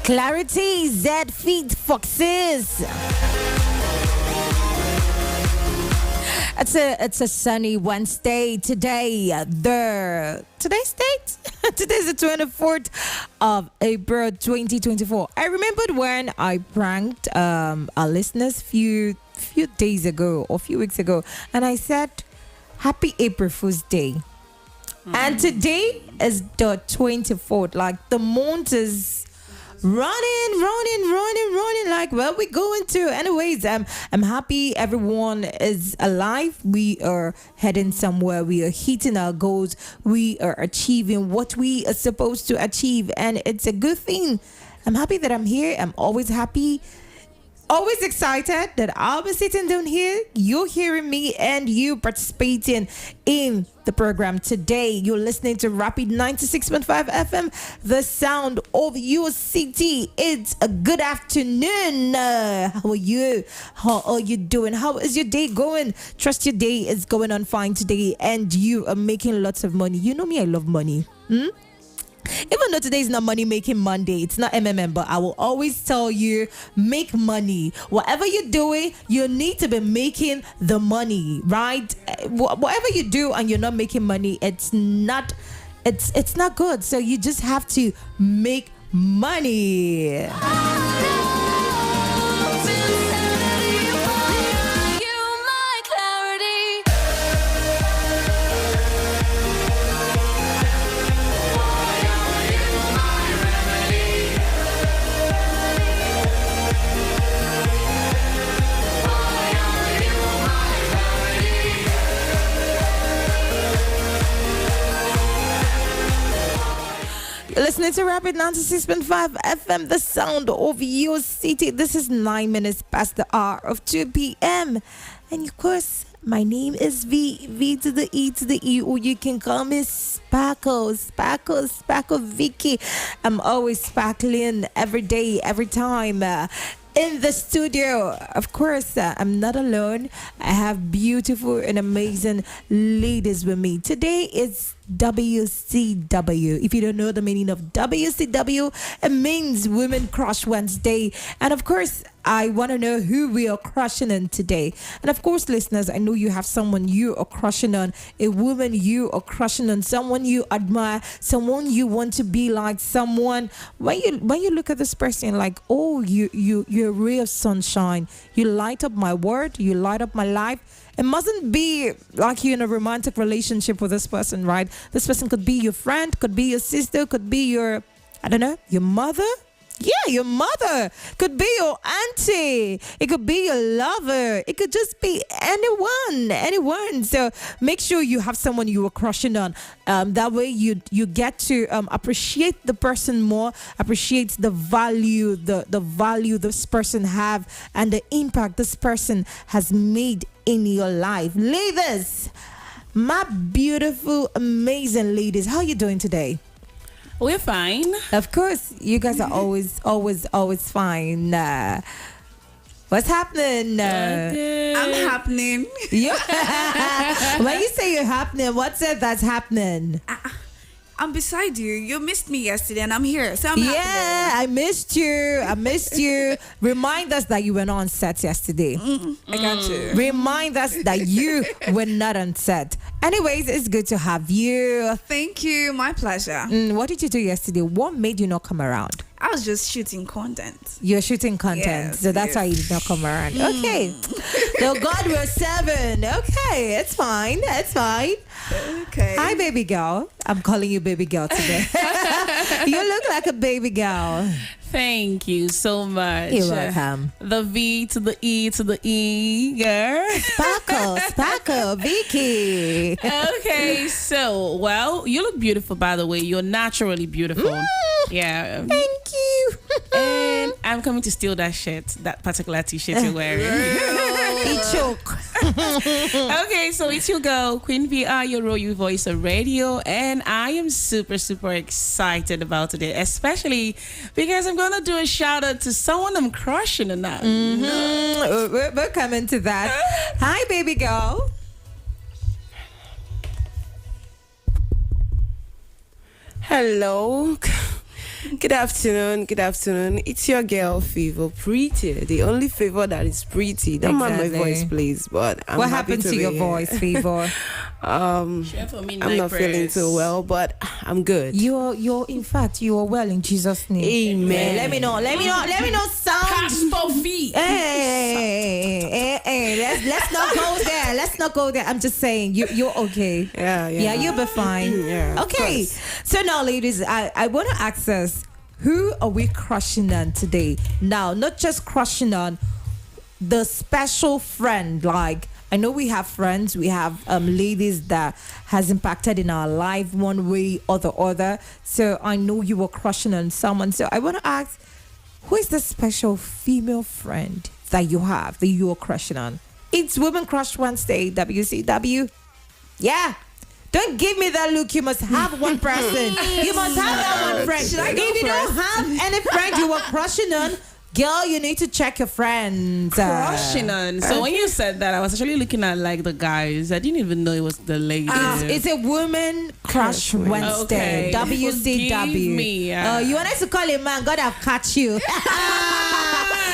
Clarity, Z Feet Foxes. It's a sunny Wednesday today. Today's date? Today's the 24th of April 2024. I remembered when I pranked our listeners few days ago or few weeks ago, and I said Happy April Fool's Day. And today is the 24th. Like the month is running. Like where we going to? Anyways, I'm happy everyone is alive. We are heading somewhere. We are hitting our goals. We are achieving what we are supposed to achieve, and it's a good thing. I'm happy that I'm here. I'm always happy. Always excited that I'll be sitting down here, you hearing me, and you participating in the program today. You're listening to Rapid 96.5 FM, the sound of your city. It's a good afternoon. How are you? How are you doing? How is your day going? Trust your day is going on fine today, and you are making lots of money. You know me, I love money. Even though today is not money making Monday, it's not MMM, but I will always tell you, make money. Whatever you're doing, you need to be making the money, right? Whatever you do and you're not making money, it's not good. So you just have to make money. Listening to Rapid 96.5 FM, the sound of your city. This is 9 minutes past the hour of 2 p.m. And of course, my name is V to the E to the E, or you can call me Sparkle Vicky. I'm always sparkling every day, every time. In the studio, of course, I'm not alone. I have beautiful and amazing ladies with me. Today is WCW. If you don't know the meaning of WCW, it means Women Crush Wednesday. And of course, I want to know who we are crushing on today. And of course, listeners, I know you have someone you are crushing on, a woman you are crushing on, someone you admire, someone you want to be like, someone when you look at this person, like, oh, you're a ray of sunshine. You light up my world, you light up my life. It mustn't be like you're in a romantic relationship with this person, right? This person could be your friend, could be your sister, could be your, I don't know, your mother. Yeah, your mother. Could be your auntie. It could be your lover. It could just be anyone. So make sure you have someone you are crushing on. That way you get to appreciate the person more, appreciate the value, the value this person have, and the impact this person has made in your life. Ladies, my beautiful, amazing ladies, how are you doing today? We're fine. Of course, you guys are always fine. What's happening? I'm happening. When you say you're happening, what's it that's happening? I'm beside you. You missed me yesterday, and I'm here. So I'm yeah, I missed you. Remind us that you were not on set yesterday. I got you. Remind us that you were not on set. Anyways, it's good to have you. Thank you. My pleasure. What did you do yesterday? What made you not come around? I was just shooting content. You're shooting content, yes, so that's why you did not come around. Okay. So God, we're 7. Okay, it's fine. Okay. Hi, baby girl. I'm calling you baby girl today. You look like a baby girl. Thank you so much. You're welcome. The V to the E to the E, girl. Sparkle, Vicky. Okay, so, well, you look beautiful, by the way. You're naturally beautiful. Yeah. Thank you. And I'm coming to steal that particular t-shirt you're wearing. Choke. Okay, so it's your girl, Queen VR, your Royal Voice of Radio, and I am super excited about today, especially because I'm going to do a shout out to someone I'm crushing on now. We're coming to that. Hi, baby girl. Hello. Good afternoon. Good afternoon. It's your girl, Favor Pretty. The only Favor that is pretty. Don't mind my Exactly. voice, please. But What happened to your voice, Favor? I'm not feeling too well, but I'm good. You're in fact you are well in Jesus' name. Amen. Let me know sound. Pastor V. Hey, let's not go there. Let's not go there. I'm just saying you're okay. Yeah. Yeah, you'll be fine. Yeah, of Okay. course. So now, ladies, I want to ask us, who are we crushing on today? Now, not just crushing on, the special friend. Like, I know we have friends, we have ladies that has impacted in our life one way or the other. So I know you were crushing on someone. So I want to ask, who is the special female friend that you have that you are crushing on? It's Women Crush Wednesday, WCW. Yeah. Don't give me that look. You must have one person. You must have that one friend. If you don't have any friend you were crushing on, girl, you need to check your friends. Crushing on. So when you said that, I was actually looking at like the guys. I didn't even know it was the ladies. It's a Women Crush Wednesday. Okay. WCW. Forgive me, You wanted to call a man, God have caught you.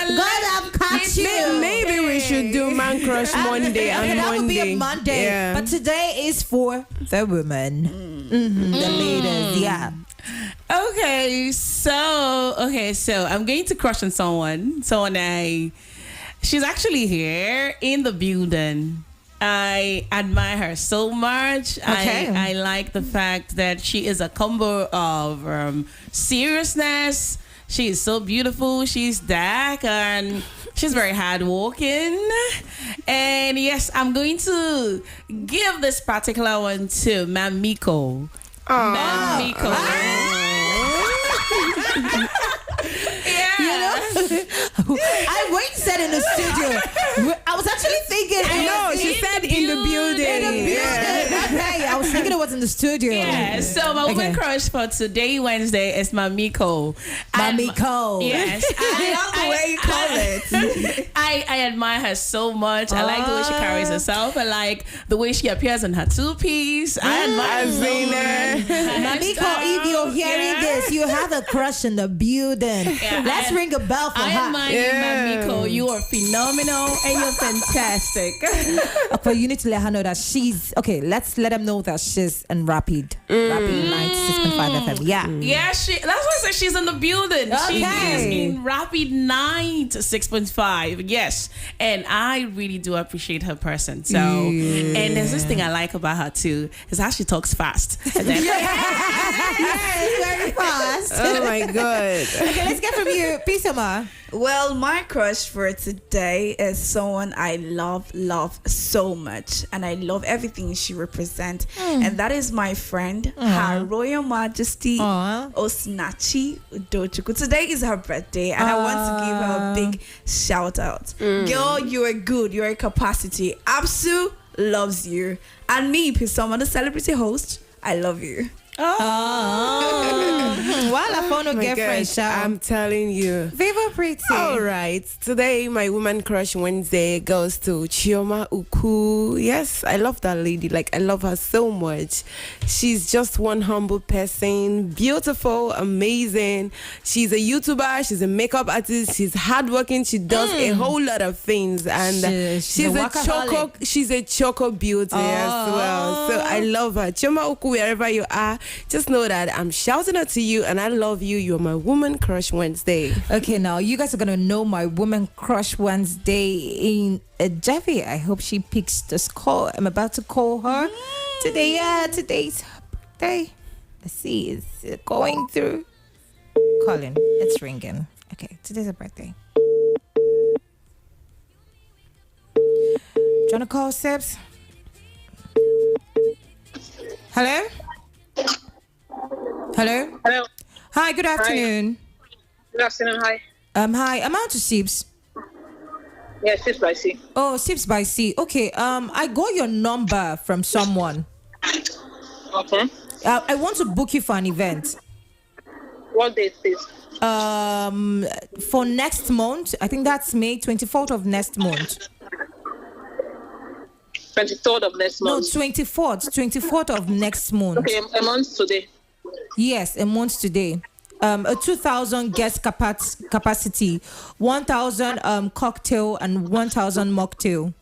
God have caught you. Maybe we should do Man Crush Monday and Okay, that would be a Monday. Monday. Yeah. But today is for the women. The ladies, yeah. Okay, so I'm going to crush on someone. She's actually here in the building. I admire her so much. Okay. I like the fact that she is a combo of seriousness. She is so beautiful. She's dark and she's very hardworking. And yes, I'm going to give this particular one to Mamiko. Mamiko. I wait said in the studio. I was actually thinking. No, she said in the building. Yeah. Okay, I was thinking it was in the studio. Yeah, so my woman crush for today, Wednesday, is Mamiko. Mamiko. Yes. I love the way you call it. I admire her so much. I like the way she carries herself. I like the way she appears in her two-piece. I admire her so much. Mamiko, if you're hearing this, you have a crush in the building. Yeah, Let's ring a bell for I her. admire you, Mamiko. You are phenomenal and you're fantastic. Okay, you need to let her know that she's okay. Let's let them know that she's in Rapid 96.5 FM. Yeah. Yeah, that's why I said she's in the building. She Okay. is in Rapid 96.5. Yes. And I really do appreciate her person. So, and there's this thing I like about her too, is how she talks fast. And then, Yes, very fast. Oh my God. Okay, let's get from you. Peace, Emma. Well, my crush for today is someone I love so much, and I love everything she represents, and that is my friend, Her Royal Majesty Osinachi Udochukwu. Today is her birthday, and I want to give her a big shout out. Girl, you are good. You're a capacity. Apsu loves you, and me, Pisoma, the celebrity host, I love you. While I phone a My girlfriend, gosh, shout. I'm telling you. Viva Pretty. All right. Today, my Woman Crush Wednesday goes to Chioma Uku. Yes, I love that lady. Like, I love her so much. She's just one humble person. Beautiful, amazing. She's a YouTuber. She's a makeup artist. She's hardworking. She does a whole lot of things. And She's a workaholic. she's a choco beauty as well. So I love her. Chioma Uku, wherever you are, just know that I'm shouting out to you and I love you. You're my Woman Crush Wednesday. Okay, now you guys are gonna know my Woman Crush Wednesday in a Jeffy. I hope she picks this call. I'm about to call her today. Yeah, today's her birthday. Let's see, is it going through? Calling. It's ringing. Okay, today's her birthday. Do you wanna call Sips? Hello? Hello? Hello. Hi, good afternoon. Good afternoon. Hi. Hi, I'm out to Sips. Yes, this I see. Oh, Sips by C. Okay, I got your number from someone. Okay. I want to book you for an event. What date is? For next month. I think that's May 24th of next month. 23rd of next No, month. 24th of next month. Okay, a month today. Yes, a month today. a 2,000 guest capacity, 1,000 cocktail and 1,000 mocktail.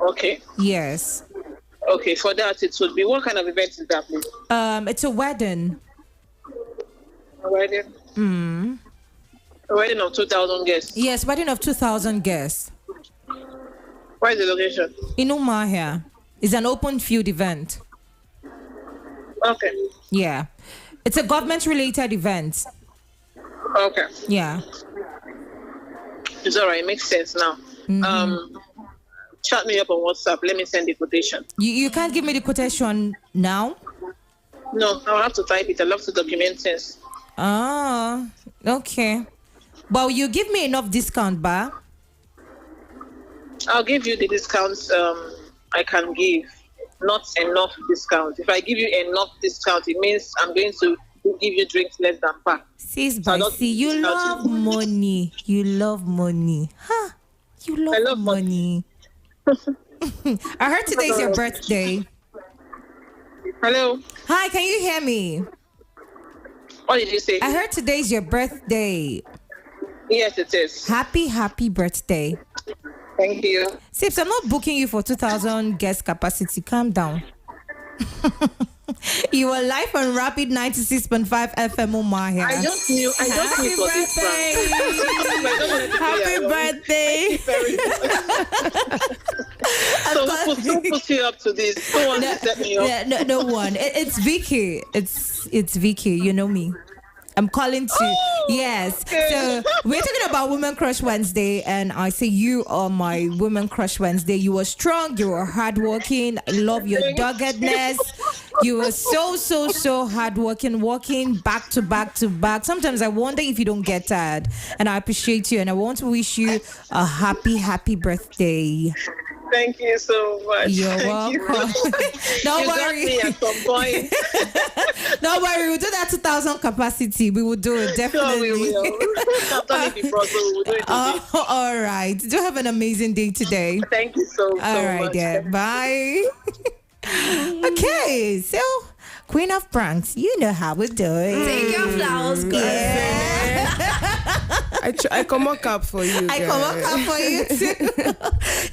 Okay. Yes. Okay, for that it would be, what kind of event is that, please? It's a wedding. A wedding? A wedding of 2,000 guests. Yes, wedding of 2,000 guests. Where is the location? In Umahia. It's an open field event. Okay. Yeah. It's a government-related event. Okay. Yeah. It's all right. It makes sense now. Chat me up on WhatsApp. Let me send the quotation. You can't give me the quotation now? No, I'll have to type it. I love to document things. Ah, okay. But you give me enough discount, ba? I'll give you the discounts I can give. Not enough discount. If I give you enough discount, it means I'm going to give you drinks less than per. Sis, So I by don't see, you discount love it. money. You love money. Huh? You love, I love money. I heard today's your birthday. Hello? Hi, can you hear me? What did you say? I heard today's your birthday. Yes, it is. Happy birthday. Thank you. Sips, I'm not booking you for 2,000 guest capacity. Calm down. You are live on Rapid 96.5 FM Umahia. I just knew it was this prank. Happy birthday. So who put you up to this? Who wants to set me up? Yeah, no one. It's Vicky. It's Vicky. You know me. I'm calling to yes. okay. So we're talking about Women Crush Wednesday, and I say you are my Women Crush Wednesday. You are strong. You are hardworking. I love your doggedness. You are so hardworking, walking back to back to back. Sometimes I wonder if you don't get tired, and I appreciate you. And I want to wish you a happy birthday. Thank you so much. You're Thank welcome. Don't you worry. got me at some point. Don't worry, we'll do that 2,000 capacity. We will do it, definitely. Sure, we will. I've done it before, so we'll do it again. All right. Do have an amazing day today. Thank you so much. All right, yeah. Bye. Okay, so Queen of Pranks, you know how we do it. Take your flowers, girl. I come up up for you. I girl. come up for you too.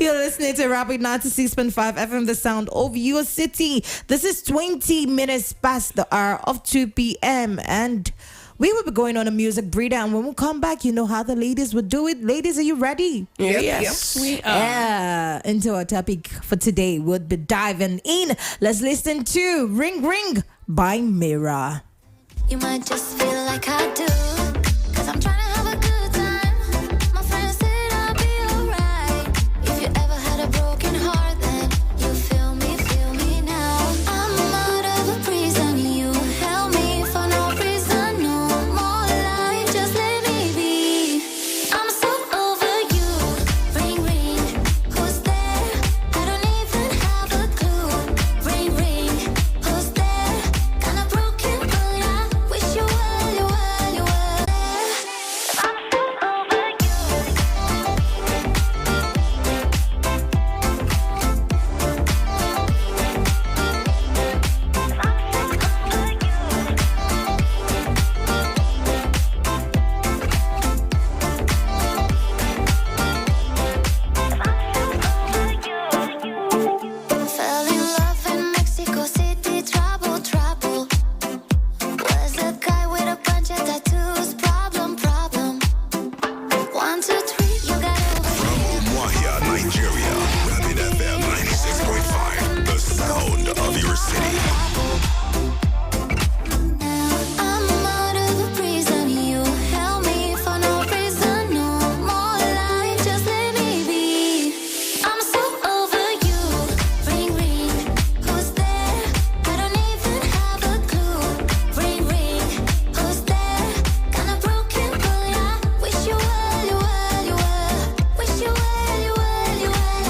You're listening to Rapid 96.5 FM, the sound of your city. This is 20 minutes past the hour of 2 p.m. and we will be going on a music breather. And when we come back, you know how the ladies would do it. Ladies, are you ready? Yes. We are. Yeah. Into our topic for today, we'll be diving in. Let's listen to Ring Ring by Mira. You might just feel like I do, 'cause I'm trying to have a good time. My friends said I'll be alright. If you ever had a broken heart, then you feel me now. I'm out of a prison, you held me for no reason, no more life, just let me be. I'm so over you, ring ring, who's there? I don't even have a clue. Ring ring, who's there? Kinda broken, but I wish you well, you well, you well. I'm so over you. Fell in love in Mexico City, trouble. Was a guy with a bunch of tattoos, problem. 1, 2, 3, you got over here. Umahia, Nigeria. Rapid FM 96.5. The sound of your city. I'm out of the prison, you held me for no reason, no more life, just let me be. I'm so over you, ring ring, who's there? I don't even have a clue. Ring ring, who's there? Kinda broken, but I wish you well, you well, you well. Wish you well, you well, you well.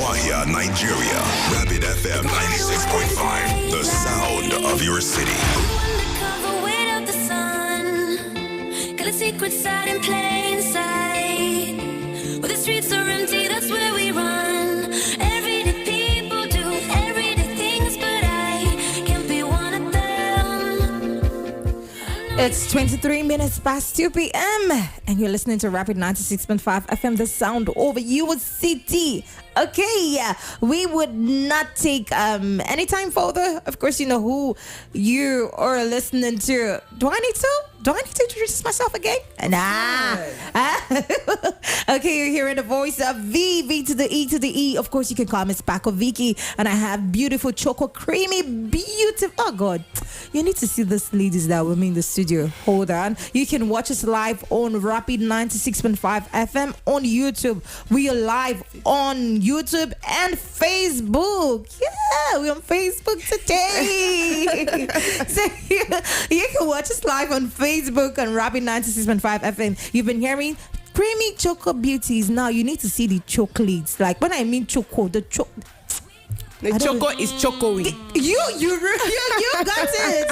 Umuahia, Nigeria. Rapid FM 96.5, the sound of your city. Undercover, wait out the sun. Got a secret side in plain sight. Where the streets are empty, that's where we run. Everyday people do everyday things, but I can't be one of them. It's 23 minutes past 2 p.m. and you're listening to Rapid 96.5 FM, the sound over your city. Okay, we would not take any time further. Of course, you know who you are listening to. Do I need to introduce myself again? Nah. Okay, you're hearing the voice of V to the E to the E. Of course, you can call me Spaco Vicky, and I have beautiful choco creamy, beautiful. Oh God, you need to see these ladies that were me in the studio. Hold on, you can watch us live on Rapid 96.5 FM on YouTube. We are live on YouTube and Facebook. Yeah, we're on Facebook today. So you can watch us live on Facebook and Rapid 96.5 FM. You've been hearing creamy choco beauties. Now you need to see the chocolates. Like when I mean choco, the choco. The choco is chocoing. You got it.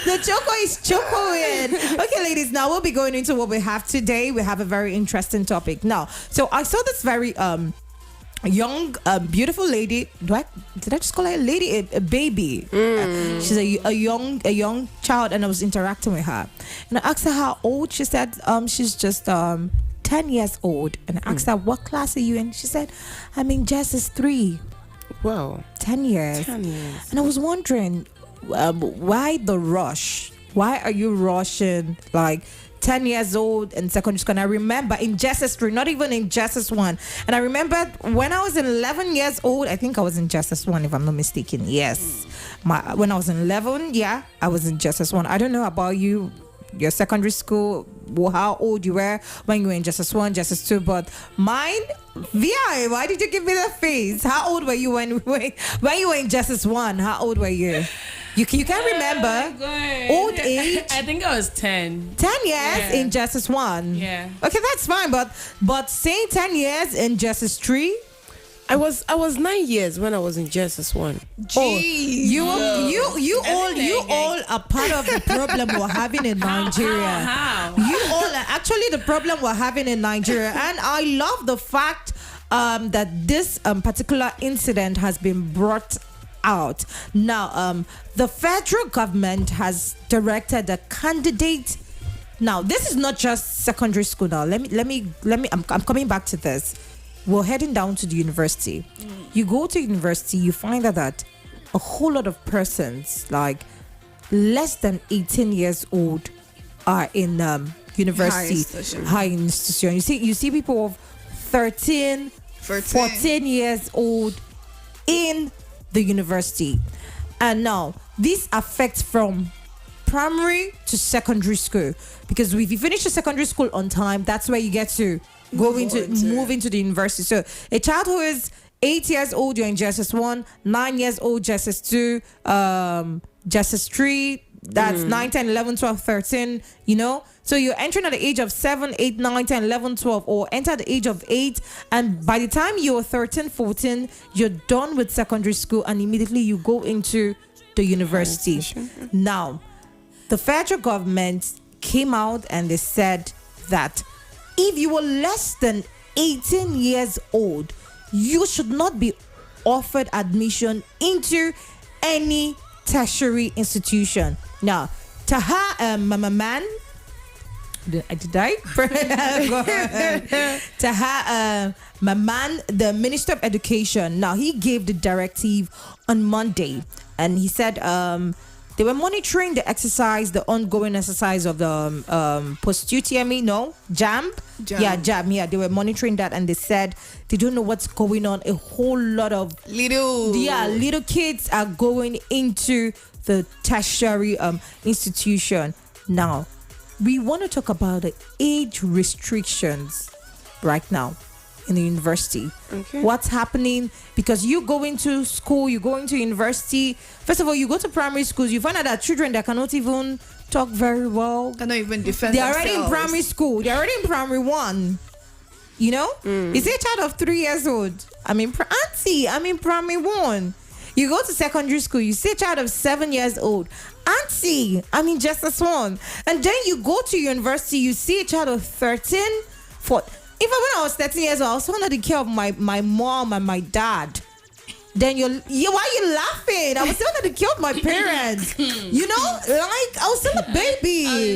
The choco is chocoing. Okay, ladies. Now we'll be going into what we have today. We have a very interesting topic. Now, so I saw this very young, beautiful lady. Did I just call her a lady? A baby. She's a young child, and I was interacting with her, and I asked her how old. She said she's just 10 years old, and I asked her what class are you in. She said I'm in Genesis 3. Wow. 10 years. 10 years. And I was wondering why the rush? Why are you rushing like 10 years old in secondary school? And I remember in Genesis 3, not even in Genesis 1. And I remember when I was 11 years old, I think I was in Genesis 1 if I'm not mistaken. Yes. When I was in 11, yeah, I was in Genesis 1. I don't know about you, your secondary school, how old you were when you were in Genesis 1, Genesis 2, but mine, VI, why did you give me that face? How old were you when you were in Genesis 1? How old were you? You can't remember. Old age? I think I was 10. 10 years in Genesis 1. Yeah. Okay, that's fine, but saying 10 years in Genesis 3? I was 9 years when I was in Genesis 1. Oh, you all are part of the problem we're having in Nigeria. How? You all are actually the problem we're having in Nigeria, and I love the fact that this particular incident has been brought out. Now, the federal government has directed a candidate. Now, this is not just secondary school. Now, let me. I'm coming back to this. We're heading down to the university. You go to university, you find out that a whole lot of persons, like less than 18 years old, are in university, high institution. You see people of 13, 14 years old in the university. And now this affects from primary to secondary school, because if you finish your secondary school on time, that's where you get to move into the university. So a child who is 8 years old, you're in Genesis 1, 9 years old, Genesis 2, Genesis 3, that's 9, 10, 11, 12, 13, you know. So you're entering at the age of 7, 8, 9, 10, 11, 12, or enter at the age of 8, and by the time you're 13, 14, you're done with secondary school, and immediately you go into the university. Now, the federal government came out and they said that if you were less than 18 years old, you should not be offered admission into any tertiary institution. Now, Taha Mamaman, Taha Maman, the Minister of Education, now he gave the directive on Monday, and he said they were monitoring the ongoing exercise of the post-UTME, JAMB. Yeah, JAMB. Yeah, they were monitoring that, and they said they don't know what's going on. A whole lot of little kids are going into the tertiary institution. Now, we want to talk about the age restrictions right now in the university. Okay. What's happening? Because you go into school, you go into university. First of all, you go to primary schools, you find out that children that cannot even talk very well, cannot even defend they're themselves. Already in primary school. They're already in primary 1. You know, you see a child of 3 years old. Auntie, primary one. You go to secondary school, you see a child of 7 years old. Auntie, just as one. And then you go to university, you see a child of 13, 14. Even when I was 13 years old, I was under the care of my mom and my dad. Then why are you laughing? I was still under the care of my parents. You know, like I was still a baby. I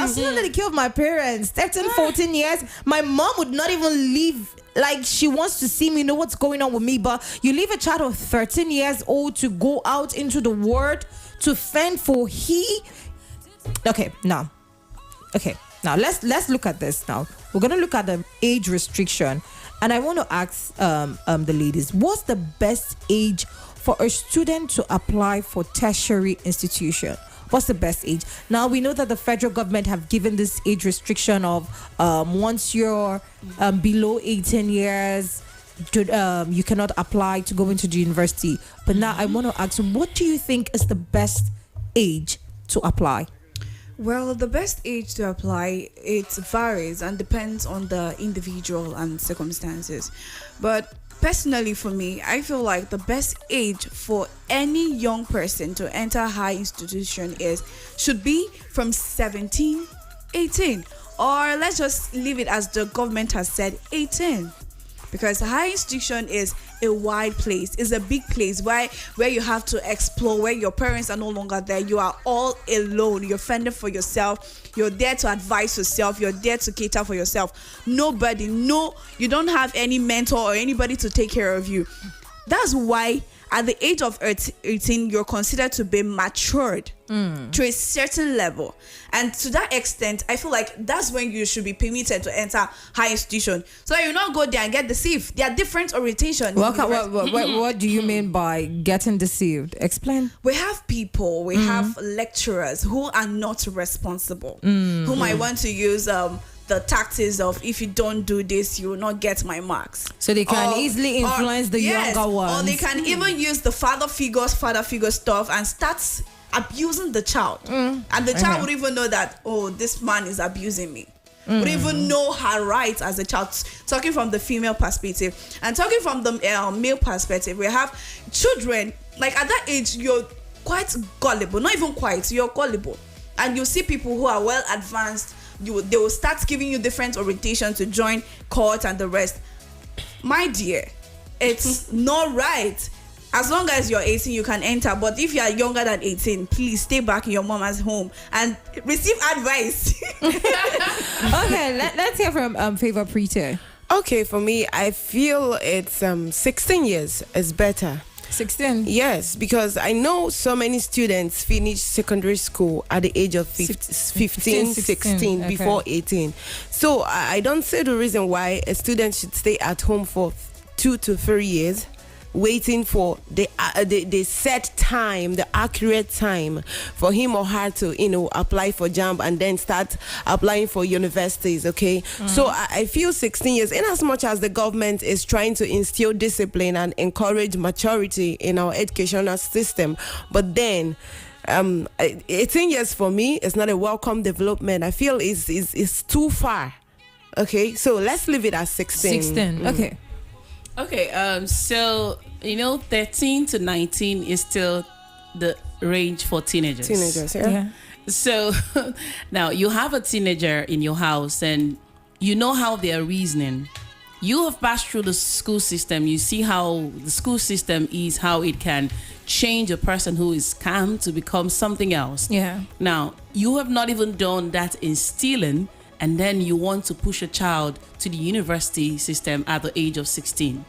was still under the care of my parents. 13, 14 years. My mom would not even leave. Like, she wants to see me, know what's going on with me. But you leave a child of 13 years old to go out into the world to fend for Okay, now let's look at this now. We're going to look at the age restriction. And I want to ask the ladies, what's the best age for a student to apply for tertiary institution? What's the best age? Now, we know that the federal government have given this age restriction of once you're below 18 years, you cannot apply to go into the university. But now I want to ask, what do you think is the best age to apply? Well, the best age to apply, it varies and depends on the individual and circumstances. But personally for me, I feel like the best age for any young person to enter high institution should be from 17, 18. Or let's just leave it as the government has said, 18. Because higher institution is a wide place, is a big place where you have to explore, where your parents are no longer there. You are all alone. You're fending for yourself. You're there to advise yourself. You're there to cater for yourself. You don't have any mentor or anybody to take care of you. That's why at the age of 18, you're considered to be matured to a certain level. And to that extent, I feel like that's when you should be permitted to enter high institution. So you not go there and get deceived. There are different orientations. What do you mean by getting deceived? Explain. We have people, we have lecturers who are not responsible, who might want to use the tactics of, if you don't do this, you will not get my marks. So they can easily influence the younger ones. Or they can even use the father figure stuff and start abusing the child. And the child would even know that, oh, this man is abusing me. Would even know her rights as a child. Talking from the female perspective. And talking from the male perspective, we have children, like at that age, you're quite gullible. Not even quite, you're gullible. And you see people who are well advanced, they will start giving you different orientation to join court and the rest. My dear, it's not right. As long as you're 18, you can enter. But if you are younger than 18, please stay back in your mama's home and receive advice. Okay, let's hear from Favor Preacher. Okay, for me, I feel it's 16 years is better. 16? Yes, because I know so many students finish secondary school at the age of 15, 16 okay. before 18. So I don't see the reason why a student should stay at home for 2 to 3 years waiting for the set time, the accurate time for him or her to, apply for JAMB and then start applying for universities, okay? So I feel 16 years, in as much as the government is trying to instill discipline and encourage maturity in our educational system, but then 18 years for me is not a welcome development. I feel it's too far, okay? So let's leave it at 16. 16, okay. Okay, so 13 to 19 is still the range for teenagers. Teenagers, yeah. So now you have a teenager in your house and you know how they're reasoning. You have passed through the school system. You see how the school system is, how it can change a person who is calm to become something else. Yeah. Now, you have not even done that instilling, and then you want to push a child to the university system at the age of 16.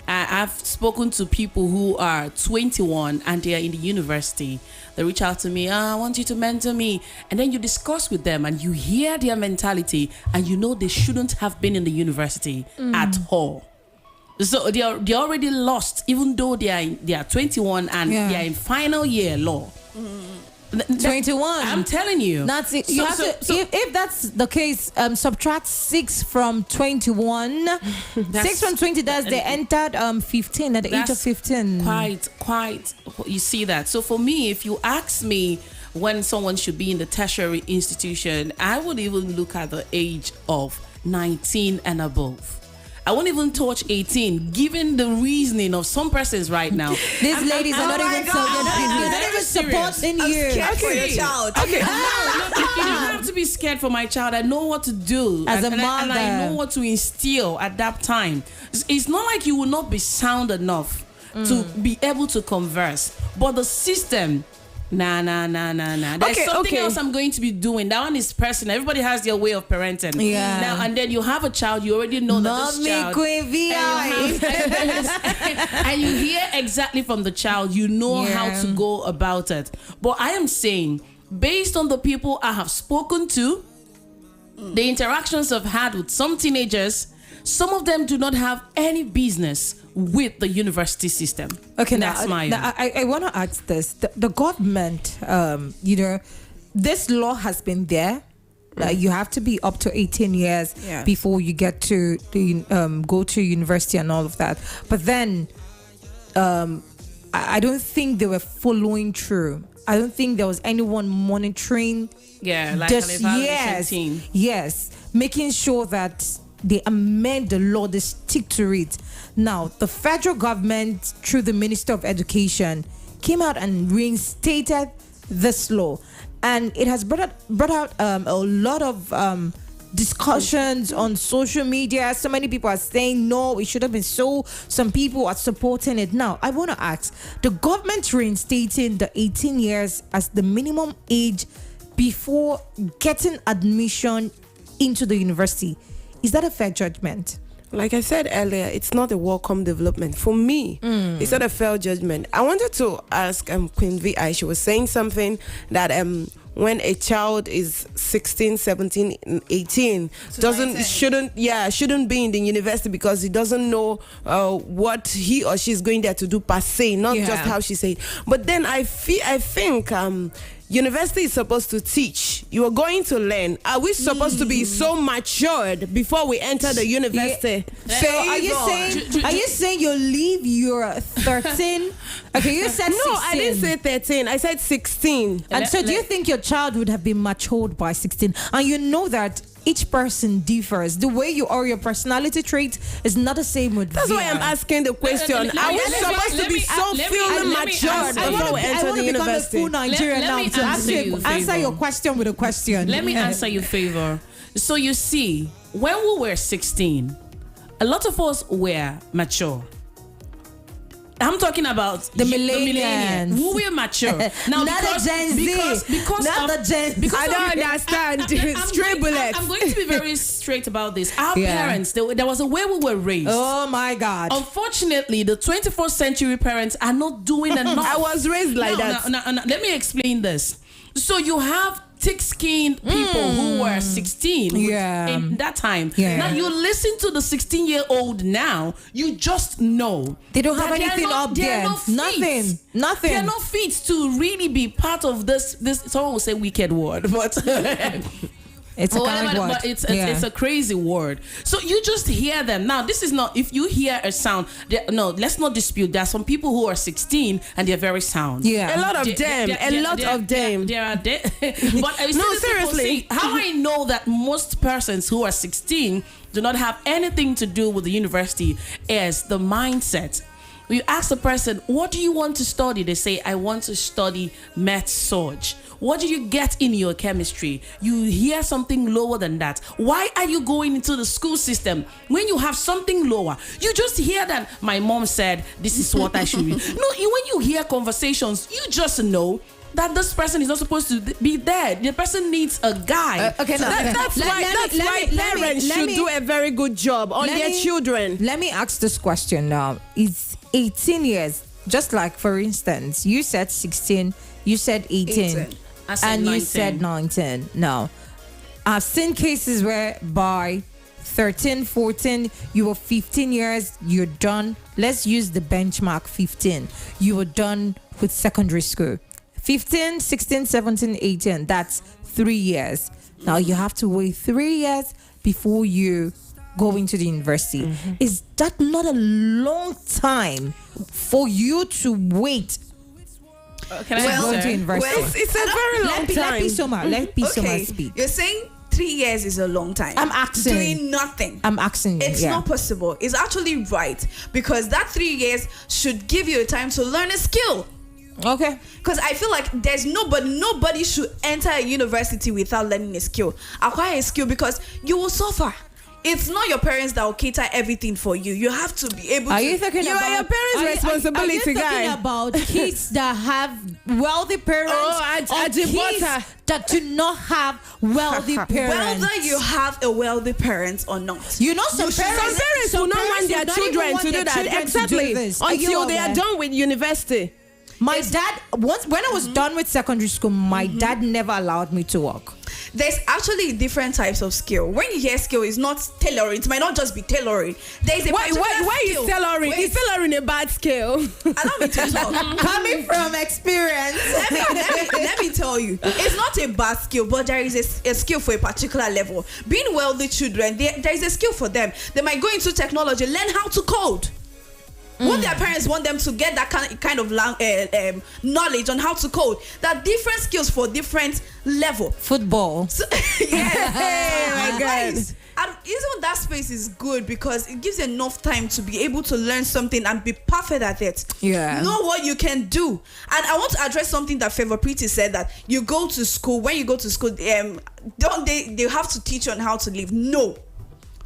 I've spoken to people who are 21 and they are in the university. They reach out to me, I want you to mentor me. And then you discuss with them and you hear their mentality and you know they shouldn't have been in the university at all. So they are already lost, even though they are 21 and they are in final year law. 21. I'm telling you. That's it. If that's the case, subtract 6 from 21. 6 from 20, they entered 15 at the age of 15. Quite. You see that. So for me, if you ask me, when someone should be in the tertiary institution, I would even look at the age of 19 and above. I won't even touch 18, given the reasoning of some persons right now. These ladies are not even supporting you. Scared for your child. Okay. No, you don't have to be scared for my child. I know what to do As a and mother. I know what to instill at that time. It's not like you will not be sound enough to be able to converse, but the system. Nah. There's something else I'm going to be doing. That one is personal. Everybody has their way of parenting. Yeah. Now and then you have a child. You already know that this child. Queen VI. And you hear exactly from the child. You know how to go about it. But I am saying, based on the people I have spoken to, the interactions I've had with some teenagers, some of them do not have any business with the university system. Okay, that's I want to ask this. The government, this law has been there. You have to be up to 18 years before you get to go to university and all of that. But then, I don't think they were following through. I don't think there was anyone monitoring. Like this. an evaluation team. Yes, making sure that they amend the law, they stick to it. Now, the federal government, through the Minister of Education, came out and reinstated this law. And it has brought out a lot of discussions on social media. So many people are saying, no, it should have been so. Some people are supporting it. Now, I want to ask, the government reinstating the 18 years as the minimum age before getting admission into the university, is that a fair judgment? Like I said earlier, it's not a welcome development. For me, it's not a fair judgment. I wanted to ask Queen VI, she was saying something that when a child is 16, 17, 18, shouldn't be in the university because he doesn't know what he or she is going there to do per se, not just how she said. But then I think university is supposed to teach. You are going to learn. Are we supposed to be so matured before we enter the university? So are you saying you leave your 13? Okay, you said 16. No, I didn't say 13. I said 16. And so do you think your child would have been matured by 16? And you know that each person differs. The way you are, your personality trait is not the same with That's why I'm asking the question. Are we supposed to be so feeling matured before we enter the university? I want to become a full Nigerian now to answer your question with a question. Let me answer you a favor. So you see, when we were 16, a lot of us were mature. I'm talking about the millennials. Who were mature. Now, not the Gen Z. Because not the Gen Z. I don't understand. Straight bullets. I'm going to be very straight about this. Our parents, there was a way we were raised. Oh my God. Unfortunately, the 21st century parents are not doing enough. I was raised like that. No. Let me explain this. So you have thick-skinned people who were 16 in that time. Now you listen to the 16-year-old now, you just know they don't have anything up there. Nothing. They're not fit to really be part of this. Someone will say wicked word, but it's a kind word. But it's a crazy word. So you just hear them. Now, this is not, if you hear a sound, no, let's not dispute. There are some people who are 16 and they're very sound. Yeah. A lot of them. There are but no, seriously. How I know that most persons who are 16 do not have anything to do with the university is the mindset. You ask the person, what do you want to study? They say, I want to study math surge. What do you get in your chemistry? You hear something lower than that. Why are you going into the school system when you have something lower? You just hear that my mom said, this is what I should read. No, when you hear conversations, you just know that this person is not supposed to be there. The person needs a guide. Okay, that's why parents should do a very good job on their children. Let me ask this question now. It's 18 years. Just like, for instance, you said 16, you said 18. And 19. You said 19. Now, I've seen cases where by 13, 14, you were 15 years, you're done. Let's use the benchmark 15. You were done with secondary school. 15, 16, 17, 18, that's 3 years. Now you have to wait 3 years before you go into the university. Is that not a long time for you to wait Can I Going to answer? university. It's a very long Let time. Pisoma speak. You're saying 3 years is a long time. I'm asking. Doing nothing. I'm asking. It's not possible. It's actually right, because that 3 years should give you a time to learn a skill. Okay. Because I feel like there's nobody should enter a university without learning a skill. Acquire a skill, because you will suffer. It's not your parents that will cater everything for you. You have to be able Are to. you talking You about are your parents' responsibility, Are you talking guy. about kids that have wealthy parents, or kids that do not have wealthy parents? Whether you have a wealthy parent or not. You know, some parents will not want their children to do that. Exactly. Until they are done with university. My dad, when I was done with secondary school, my dad never allowed me to work. There's actually different types of skill. When you hear skill, it's not tailoring. It might not just be tailoring. There's a Why skill. is tailoring? Wait. Is tailoring a bad skill? Allow me to talk. Coming from experience. Let me tell you, it's not a bad skill, but there is a skill for a particular level. Being wealthy children, there is a skill for them. They might go into technology, learn how to code. What their parents want them to get that kind of knowledge on how to code. There are different skills for different level. Football. So, my God. And even that space is good, because it gives you enough time to be able to learn something and be perfect at it. Yeah. Know what you can do. And I want to address something that Favor Pretty said, that you go to school. When you go to school, don't they have to teach you on how to live? No.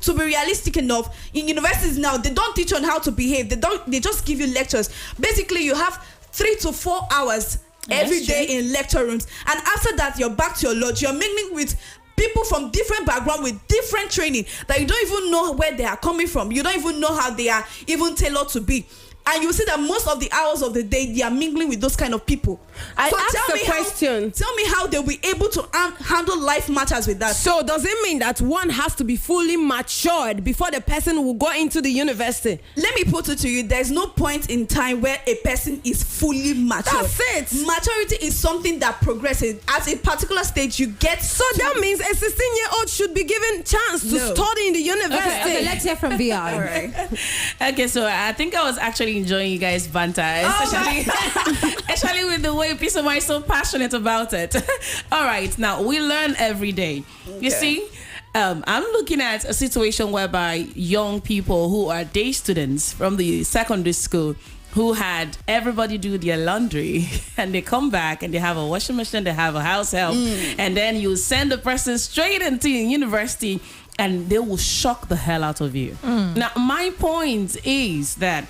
To be realistic enough, in universities now, they don't teach on how to behave. They just give you lectures. Basically, you have 3 to 4 hours every day in lecture rooms, and after that, you're back to your lodge. You're mingling with people from different background with different training that you don't even know where they are coming from. You don't even know how they are even tailored to be. And you see that most of the hours of the day, they are mingling with those kind of people. I asked a question. Tell me how they'll be able to handle life matters with that. So does it mean that one has to be fully matured before the person will go into the university? Let me put it to you. There's no point in time where a person is fully mature. That's it. Maturity is something that progresses. At a particular stage, you get... So that means a 16-year-old should be given chance to study in the university. Okay, let's hear from VR. All right. Okay, so I think I was actually enjoying you guys' banter, especially with the way Pisoma is so passionate about it. All right, now we learn every day. You see, I'm looking at a situation whereby young people who are day students from the secondary school, who had everybody do their laundry, and they come back and they have a washing machine, they have a house help, and then you send the person straight into university, and they will shock the hell out of you. Now, my point is that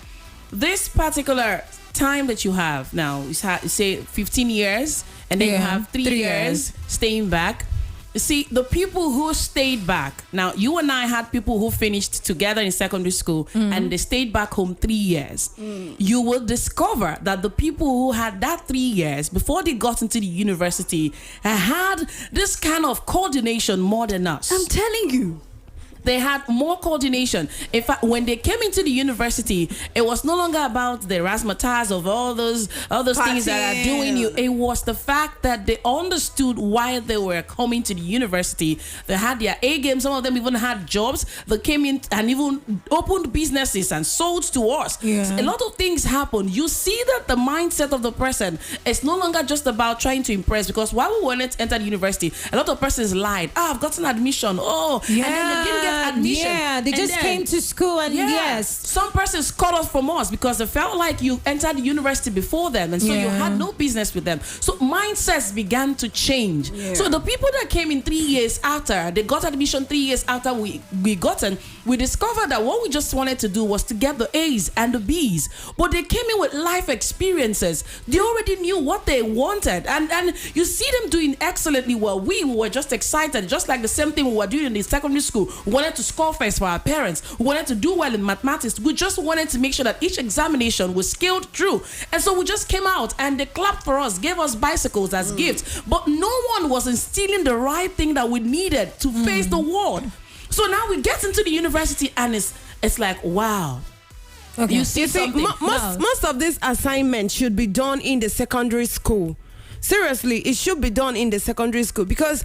this particular time that you have now, you say 15 years, and then you have 3 years staying back. You see, the people who stayed back, now you and I had people who finished together in secondary school and they stayed back home 3 years. You will discover that the people who had that 3 years before they got into the university had this kind of coordination more than us. I'm telling you. They had more coordination. In fact, when they came into the university, it was no longer about the razzmatazz of all those things that are doing you. It was the fact that they understood why they were coming to the university. They had their A game. Some of them even had jobs. They came in and even opened businesses and sold to us. Yeah. A lot of things happen. You see that the mindset of the person is no longer just about trying to impress, because while we wanted to enter the university, a lot of persons lied. I've gotten admission. And then they didn't get admission. Yeah, they just came to school and some persons cut off from us because they felt like you entered the university before them, and so you had no business with them. So mindsets began to change. So the people that came in 3 years after, they got admission 3 years after we discovered that what we just wanted to do was to get the A's and the B's, but they came in with life experiences. They already knew what they wanted, and you see them doing excellently well. We were just excited, just like the same thing we were doing in the secondary school. We wanted to score first for our parents. We wanted to do well in mathematics. We just wanted to make sure that each examination was scaled through. And so we just came out and they clapped for us, gave us bicycles as gifts. But no one was instilling the right thing that we needed to face the world. So now we get into the university and it's like, wow. Okay. You see something. Most of this assignment should be done in the secondary school. Seriously, it should be done in the secondary school, because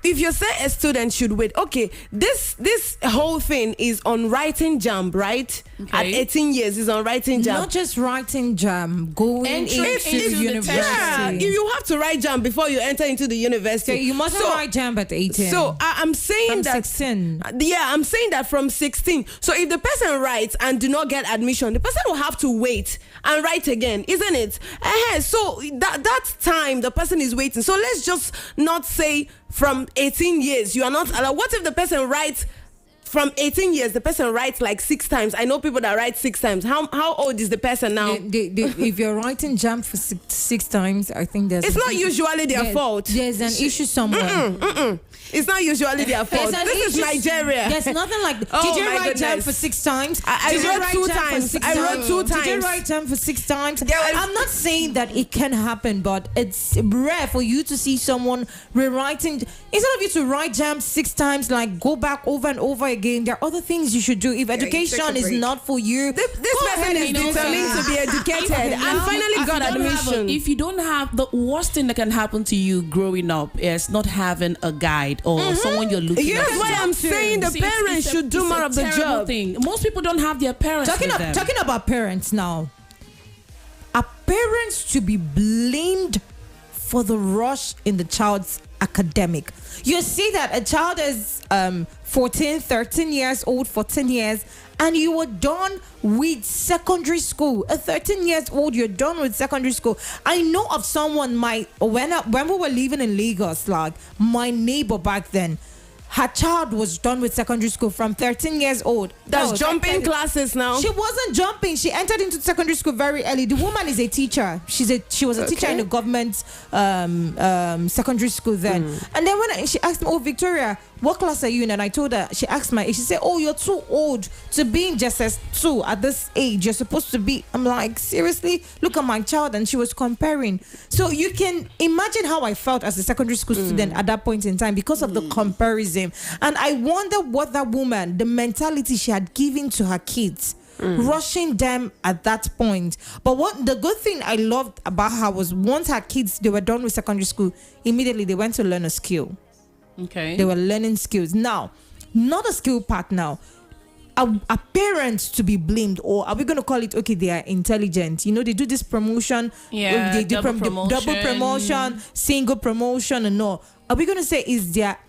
if you say a student should wait, okay, this whole thing is on writing jump, right? At 18 years is on writing jump. Not just writing jam, going into university. Yeah, you have to write jam before you enter into the university. So you mustn't write jam at 18. So I'm saying From that 16. Yeah, I'm saying that from 16. So if the person writes and do not get admission, the person will have to wait and write again, isn't it? So that time the person is waiting. So let's just not say from 18 years you are not allowed. What if the person writes from 18 years, the person writes like 6 times? I know people that write 6 times. How old is the person now? If you're writing jam for six times, I think it's not usually their fault. There's an issue somewhere. It's not usually their fault. This is Nigeria. There's nothing like. Did you write jam for 6 times? I wrote 2 times. I wrote 2 times. Did you write jam for 6 times? I'm not saying that it can happen, but it's rare for you to see someone rewriting. Instead of you to write jam 6 times, like go back over and over again, there are other things you should do. If education is not for you, this person is determined to be educated and finally got admission. If you don't have, the worst thing that can happen to you growing up is not having a guide or someone you're looking at. That's why I'm saying the parents should do more of the job. Thing. Most people don't have their parents. Talking about parents now, are parents to be blamed for the rush in the child's academic? You see that a child is 14, 13 years old, 14 years, and you were done with secondary school. A 13 years old, you're done with secondary school. I know of someone, when we were living in Lagos, like my neighbor back then, her child was done with secondary school from 13 years old. That's jumping classes now. She wasn't jumping. She entered into secondary school very early. The woman is a teacher. She was a teacher in the government secondary school then. And then when she asked me, "Oh, Victoria, what class are you in?" And I told her, she asked my age. She said, "Oh, you're too old to be in JSS2 at this age. You're supposed to be." I'm like, seriously? Look at my child. And she was comparing. So you can imagine how I felt as a secondary school student at that point in time because of the comparison. And I wonder what that woman, the mentality she had given to her kids, rushing them at that point. But what the good thing I loved about her was once her kids, they were done with secondary school, immediately they went to learn a skill. Okay. They were learning skills. Now, not a skill part now. Are parents to be blamed, or are we going to call it, okay, they are intelligent? You know, they do this promotion. Yeah, they do double promotion, single promotion and all. Are we going to say is their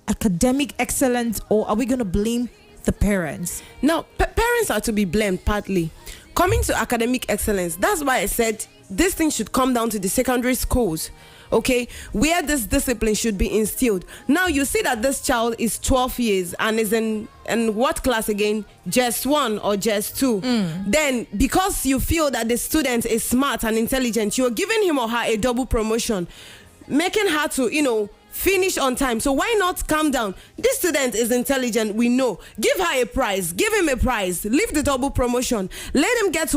academic excellence, or are we going to blame the parents? No, parents are to be blamed partly. Coming to academic excellence, that's why I said this thing should come down to the secondary schools, okay, where this discipline should be instilled. Now you see that this child is 12 years and is in what class again? JS 1 or JS 2. Then because you feel that the student is smart and intelligent, you're giving him or her a double promotion, making her to, finish on time. So why not calm down? This student is intelligent, we know. Give her a prize, give him a prize, leave the double promotion. Let him get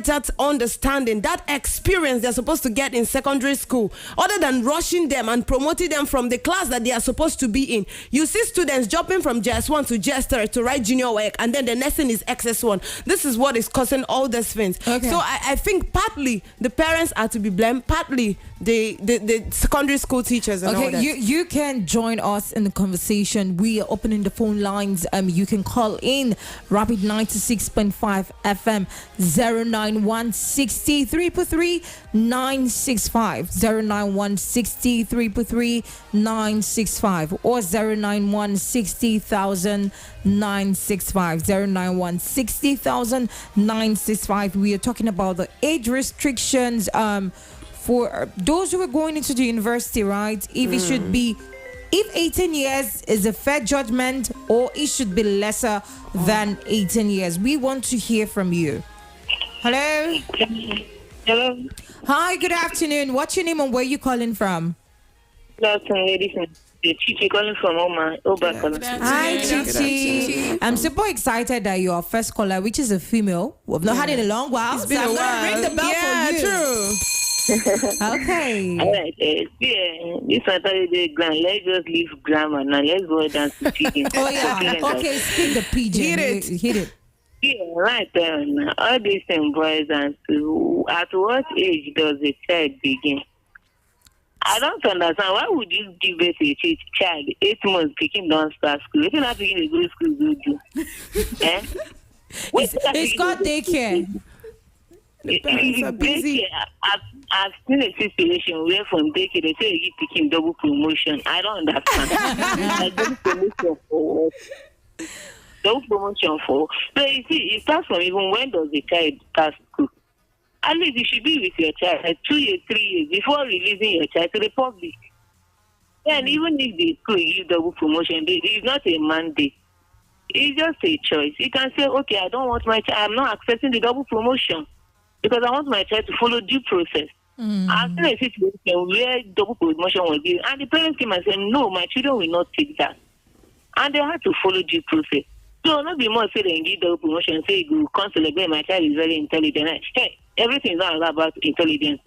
that understanding, that experience they're supposed to get in secondary school, other than rushing them and promoting them from the class that they are supposed to be in. You see students jumping from JS1 to JS3 to write junior work, and then the next thing is XS1. This is what is causing all these things. Okay. So I think partly the parents are to be blamed, partly the secondary school teachers and all that. You can join us in the conversation. We are opening the phone lines. You can call in Rapid 96.5 FM 091 60 333 965 091 60 333 965 or 091 60,000 965 091 60,000 965. We are talking about the age restrictions for those who are going into the university, right? If it should be, if 18 years is a fair judgment, or it should be lesser than 18 years. We want to hear from you. Hello? Hello. Hi, good afternoon. What's your name and where you calling from? Good afternoon, ladies and Chichi calling from Oba. Hi, Chichi. I'm super excited that you're our first caller, which is a female. We've not had it in a long while. It's been so a I'm while. going to ring the bell for you. True. Okay. All right, this Saturday grand. Let's just leave grammar now. Let's go down to chicken. Oh, yeah. Okay, speak the pigeon. Hit it. Yeah, right. All these things boys and at what age does a child begin? I don't understand. Why would you give birth to a child 8 months picking don't start school? If you're not picking a good school, do. Eh? It's called daycare. The parents are busy. I've seen a situation where from daycare they say you keep picking double promotion. I don't understand. Like double promotion for what? Double promotion for. So you see, it starts from even when does the child start school? At least you should be with your child like 2 years, 3 years before releasing your child to the public. And even if the school give double promotion, it's not a mandate. It's just a choice. You can say, okay, I don't want my child. I'm not accepting the double promotion because I want my child to follow due process. I've seen a situation where double promotion was given, and the parents came and said, no, my children will not take that. And they had to follow due process. So not be more say they give double promotion, say you come celebrate, my child is very intelligent. Hey, everything is not about intelligence.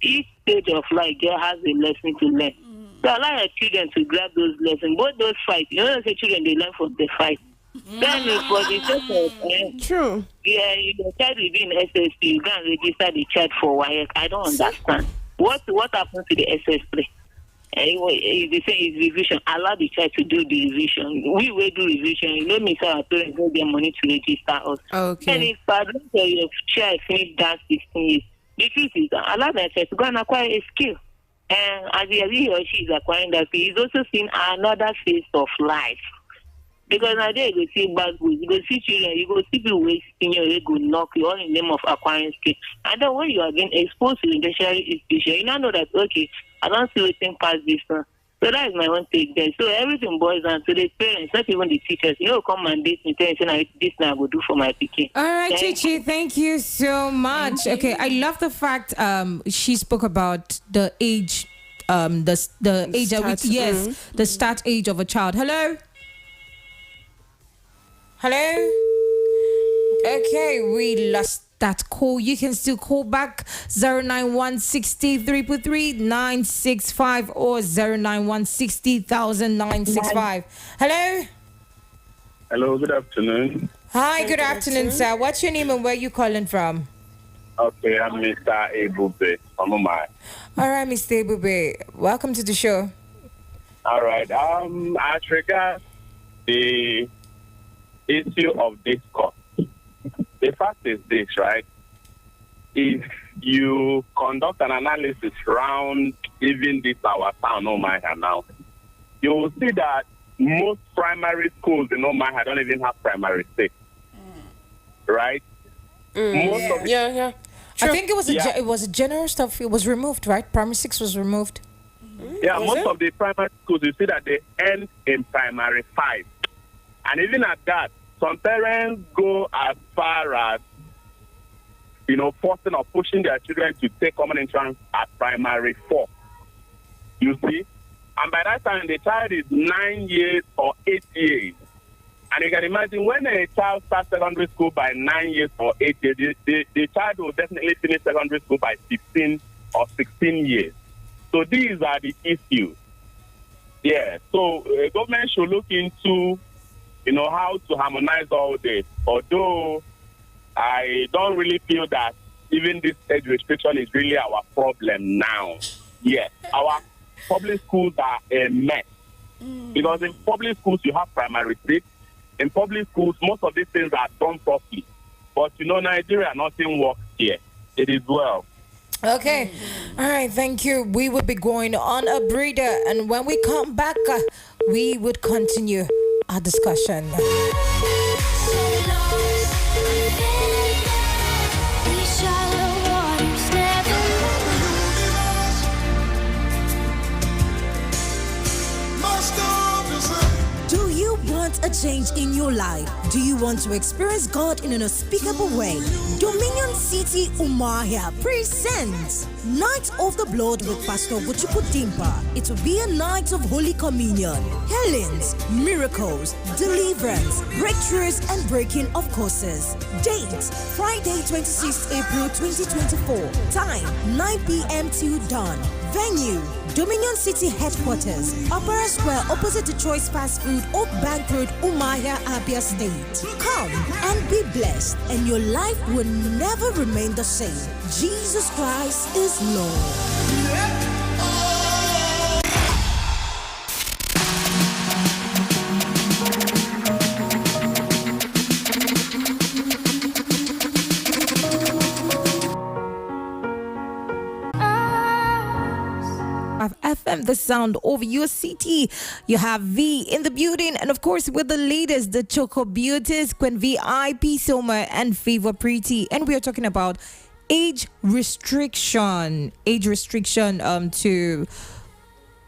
Each stage of life there has a lesson to learn. So allow your children to grab those lessons. Both those fights, you know, say children they learn from the fight. Then for the sake of True. yeah, your child will be in SSP, you can register the child for YF. I don't understand. What happened to the SS3? Anyway, they say it's revision. Allow the child to do the revision. We will do revision. You know, me, so our parents don't get money to register us. Okay. And if I don't tell your child finish that 16 years, the truth is allow that child to go and acquire a skill. And as he or she is acquiring that skill, he's also seeing another phase of life. Because now there you go see bad boys, you go see children, you go see people wasting you go knock you all in the name of acquiring skill. And then when you are being exposed to the tertiary institution, you now know that okay, I don't see anything past this one. So that is my one take there. So everything boils down to the parents, not even the teachers. You know, come and date me, tell me this now I will do for my picking. All right, Chichi, thank you so much. Okay, I love the fact she spoke about the age, the age at which the start age of a child. Hello. Hello? Okay, we lost that call. You can still call back 09160 or 09160 Hello? Hello, good afternoon. Hi, good afternoon, sir. What's your name and where you calling from? Okay, I'm Mr. Ebube from Umai. All right, Mr. Ebube. Welcome to the show. All right. As regards the issue of discourse, the fact is this, right? If you conduct an analysis around even this our town, Omaha now, you will see that most primary schools in Omaha don't even have primary 6, right? Most of I think it was it was a general stuff. It was removed, right? Primary 6 was removed. Yeah, most of the primary schools, you see that they end in primary 5. And even at that, some parents go as far as, you know, forcing or pushing their children to take common entrance at primary 4. You see? And by that time, the child is 9 years or 8 years. And you can imagine when a child starts secondary school by 9 years or 8 years, the child will definitely finish secondary school by 15 or 16 years. So these are the issues. Yeah, so government should look into, you know, how to harmonize all this. Although I don't really feel that even this age restriction is really our problem now. Yes, our public schools are a mess. Because in public schools, you have primary 6. In public schools, most of these things are done properly. But, you know, Nigeria, nothing works here. It is well. Okay. All right. Thank you. We will be going on a breather. And when we come back, we would continue our discussion. Do you want a change in your life? Do you want to experience God in an unspeakable way? Dominion City Umahia presents Night of the Blood with Pastor Buchuku Dimpa. It will be a night of Holy Communion, healings, miracles, deliverance, breakthroughs, and breaking of curses. Date, Friday 26th April 2024. Time, 9 p.m. till dawn. Venue, Dominion City Headquarters, Opera Square opposite the Choice Fast Food, Oak Bank Road, Umahia, Abia State. Come and be blessed, and your life will never remain the same. Jesus Christ is Lord. the sound of your city. You have V in the building, and of course, with the latest, the Choco Beauties, Queen VIP, Soma, and Favor Pretty. And we are talking about age restriction. Age restriction to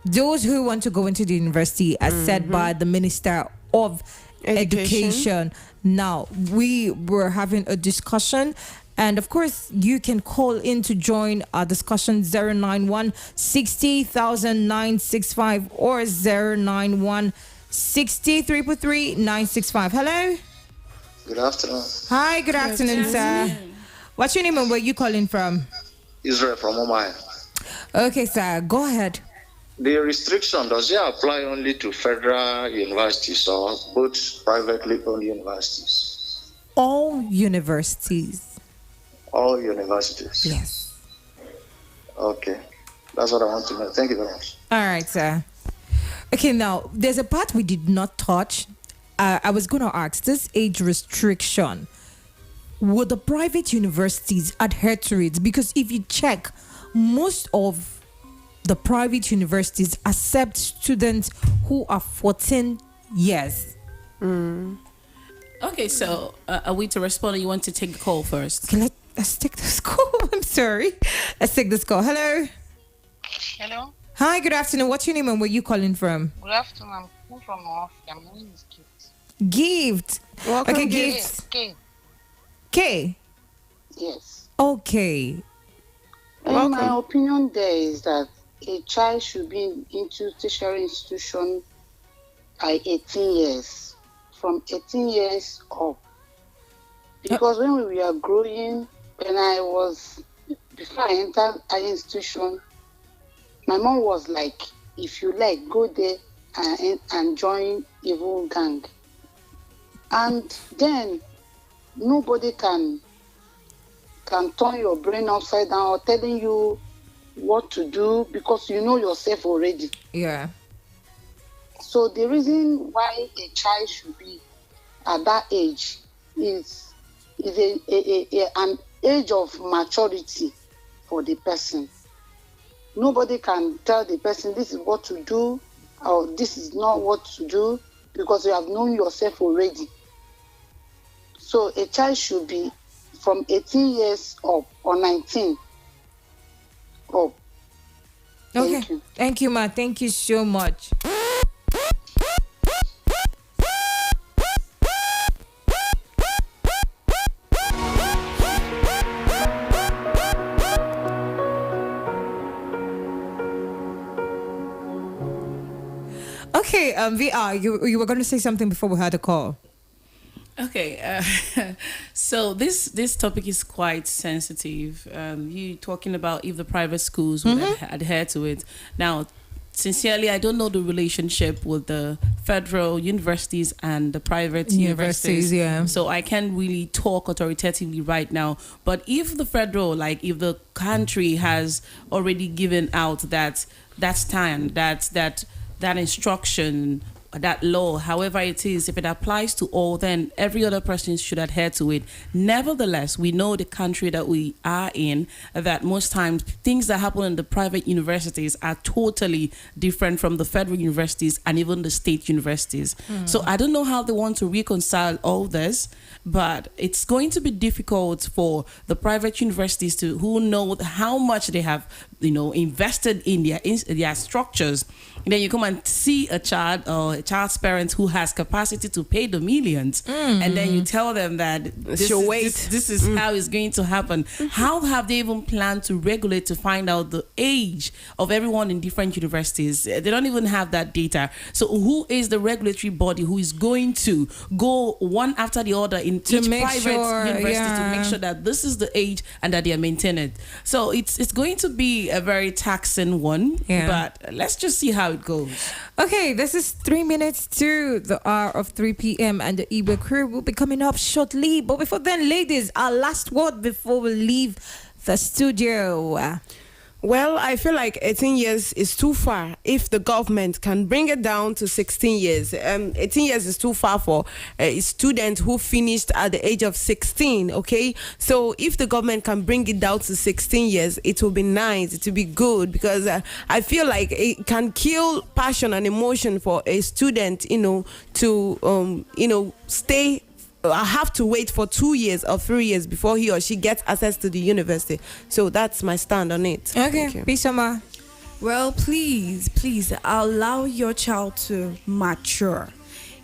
those who want to go into the university, as said by the Minister of Education. Now, we were having a discussion, and of course, you can call in to join our discussion 091 60965 or 091 965. Hello. Good afternoon. Hi, good afternoon, sir. What's your name and where you calling from? Israel from Omai. Okay, sir, go ahead. The restriction, does it apply only to federal universities or both privately owned universities? All universities. All universities? Yes. Okay. That's what I want to know. Thank you very much. All right, sir. Okay, now, there's a part we did not touch. I was going to ask, this age restriction, would the private universities adhere to it? Because if you check, most of the private universities accept students who are 14 years. Okay, so are we to respond, or you want to take the call first? Okay, let's take this call. I'm sorry. Let's take this call. Hello. Hello. Hi, good afternoon. What's your name and where you calling from? Good afternoon. I'm calling from Mafia. My name is Gift. Gift. Welcome, Okay, Gift. Gift. K. K. Yes. Okay. And my opinion there is that a child should be into tertiary institution by 18 years, from 18 years up. Because when we were growing, before I entered higher institution, my mom was like, if you like, go there and join evil gang. And then nobody can turn your brain upside down or telling you what to do because you know yourself already. Yeah. So the reason why a child should be at that age is an age of maturity for the person. Nobody can tell the person this is what to do or this is not what to do because you have known yourself already. So a child should be from 18 years up or 19 up. Okay. Thank you, ma. Thank you so much. Okay, VR, you were going to say something before we had a call. Okay, so this topic is quite sensitive. You talking about if the private schools would adhere to it. Now, sincerely, I don't know the relationship with the federal universities and the private universities. Yeah. So I can't really talk authoritatively right now. But if the federal, like if the country has already given out that stand, that instruction, that law, however it is, if it applies to all, then every other person should adhere to it. Nevertheless, we know the country that we are in, that most times things that happen in the private universities are totally different from the federal universities and even the state universities. So I don't know how they want to reconcile all this, but it's going to be difficult for the private universities who know how much they have, invested in their structures. And then you come and see a child or a child's parents who has capacity to pay the millions, and then you tell them that this is how it's going to happen. How have they even planned to regulate to find out the age of everyone in different universities? They don't even have that data. So who is the regulatory body who is going to go one after the other in each private university to make sure that this is the age and that they are maintaining it? So it's going to be a very taxing one, but let's just see how it goes. Okay, this is 3 minutes to the hour of 3 p.m. and the Igbo crew will be coming up shortly. But before then, ladies, our last word before we leave the studio. Well, I feel like 18 years is too far. If the government can bring it down to 16 years, 18 years is too far for a student who finished at the age of 16, okay? So if the government can bring it down to 16 years, it will be nice, it will be good, because I feel like it can kill passion and emotion for a student, to, stay. I have to wait for 2 years or 3 years before he or she gets access to the university. So that's my stand on it. Okay, Bishama. Well, please allow your child to mature.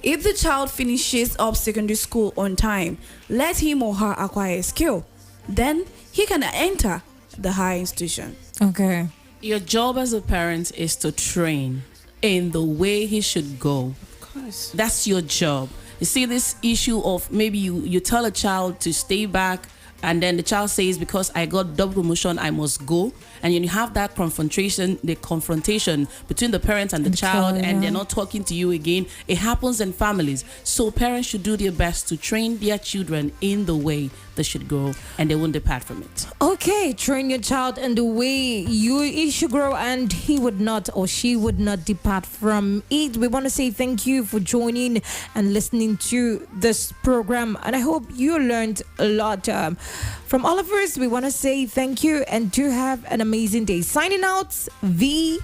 If the child finishes up secondary school on time, let him or her acquire a skill. Then he can enter the higher institution. Okay. Your job as a parent is to train in the way he should go. Of course. That's your job. You see this issue of maybe you tell a child to stay back, and then the child says, because I got double promotion, I must go. And you have that confrontation between the parent and the child, and they're not talking to you again. It happens in families. So parents should do their best to train their children in the way they should go, and they won't depart from it. Okay, train your child in the way he should grow, and he would not or she would not depart from it. We want to say thank you for joining and listening to this program, and I hope you learned a lot. From all of us, we want to say thank you and do have an amazing day. Signing out, V